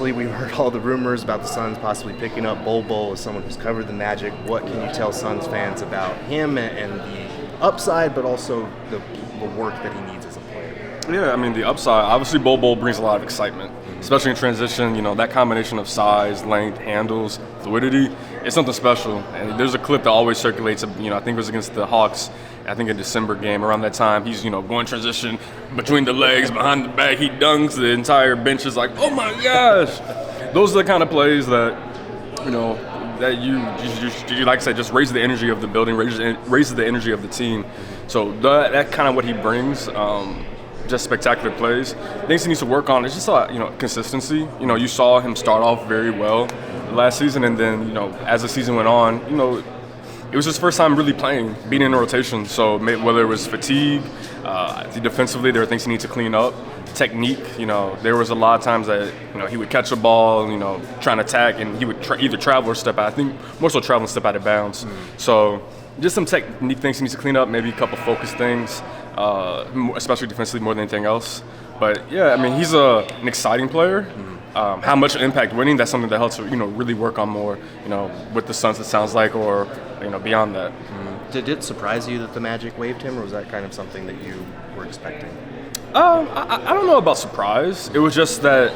obviously we've heard all the rumors about the Suns possibly picking up Bol Bol as someone who's covered the Magic. What can you tell Suns fans about him and the upside, but also the work that he needs as a player? Yeah, I mean, the upside, obviously Bol Bol brings a lot of excitement, especially in transition. That combination of size, length, handles, fluidity, it's something special. And there's a clip that always circulates, I think it was against the Hawks, I think a December game. Around that time, he's, going transition between the legs, behind the back, he dunks, the entire bench is like, oh my gosh! Those are the kind of plays that, that you like I said, just raises the energy of the building, raises the energy of the team. So that kind of what he brings. Just spectacular plays. Things he needs to work on is just consistency. You saw him start off very well last season, and then as the season went on, it was his first time really playing, being in a rotation. So whether it was fatigue, defensively, there were things he needs to clean up. Technique, there was a lot of times that he would catch a ball, trying to attack, and he would either travel or step out. I think more so travel and step out of bounds. So just some technique things he needs to clean up, maybe a couple focus things, especially defensively more than anything else. But yeah, I mean, he's an exciting player. How much impact winning, that's something that helps really work on more, with the Suns, it sounds like, or beyond that. Did it surprise you that the Magic waived him, or was that kind of something that you were expecting? I don't know about surprise. It was just that,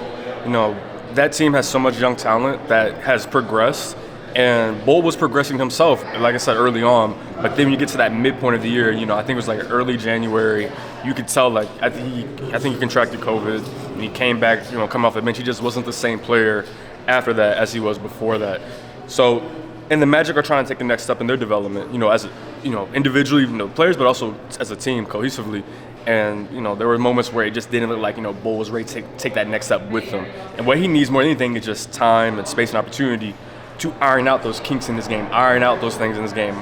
that team has so much young talent that has progressed, and Bol was progressing himself, like I said, early on. But then when you get to that midpoint of the year, I think it was like early January, you could tell, like, I think he contracted COVID, and he came back, coming off the bench. He just wasn't the same player after that as he was before that. So, and the Magic are trying to take the next step in their development, as individually, players, but also as a team, cohesively. And, there were moments where it just didn't look like, Bol was ready to take that next step with him. And what he needs more than anything is just time and space and opportunity to iron out those kinks in this game, iron out those things in this game.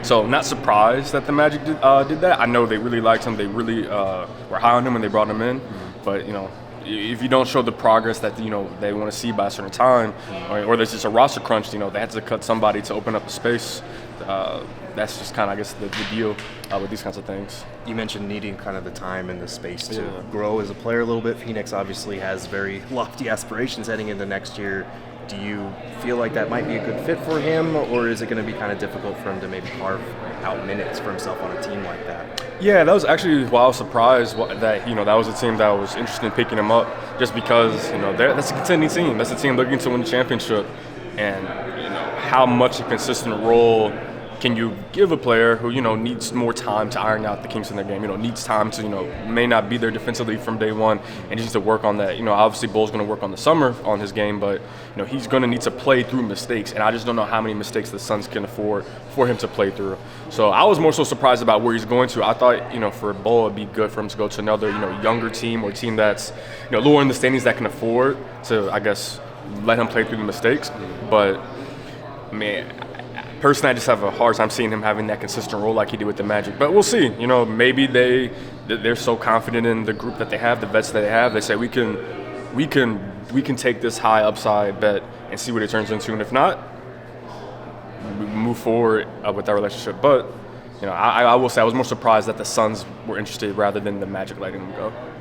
So not surprised that the Magic did that. I know they really liked him. They really were high on him when they brought him in. But, if you don't show the progress that, they want to see by a certain time, or there's just a roster crunch, they had to cut somebody to open up a space. That's just kind of, I guess, the deal with these kinds of things. You mentioned needing kind of the time and the space to grow as a player a little bit. Phoenix obviously has very lofty aspirations heading into next year. Do you feel like that might be a good fit for him, or is it going to be kind of difficult for him to maybe carve out minutes for himself on a team like that? Yeah, that was actually why I was surprised that that was a team that was interested in picking him up, just because that's a contending team. That's a team looking to win the championship, and how much a consistent role can you give a player who needs more time to iron out the kinks in their game? Needs time to may not be there defensively from day one, and needs to work on that. Obviously Bol's going to work on the summer on his game, but he's going to need to play through mistakes, and I just don't know how many mistakes the Suns can afford for him to play through. So I was more so surprised about where he's going to. I thought for Bol it'd be good for him to go to another younger team, or a team that's lower in the standings that can afford to, I guess, let him play through the mistakes. But personally, I just have a hard time seeing him having that consistent role like he did with the Magic. But we'll see. Maybe they're so confident in the group that they have, the vets that they have. They say we can take this high upside bet and see what it turns into. And if not, we move forward with that relationship. But I will say I was more surprised that the Suns were interested rather than the Magic letting them go.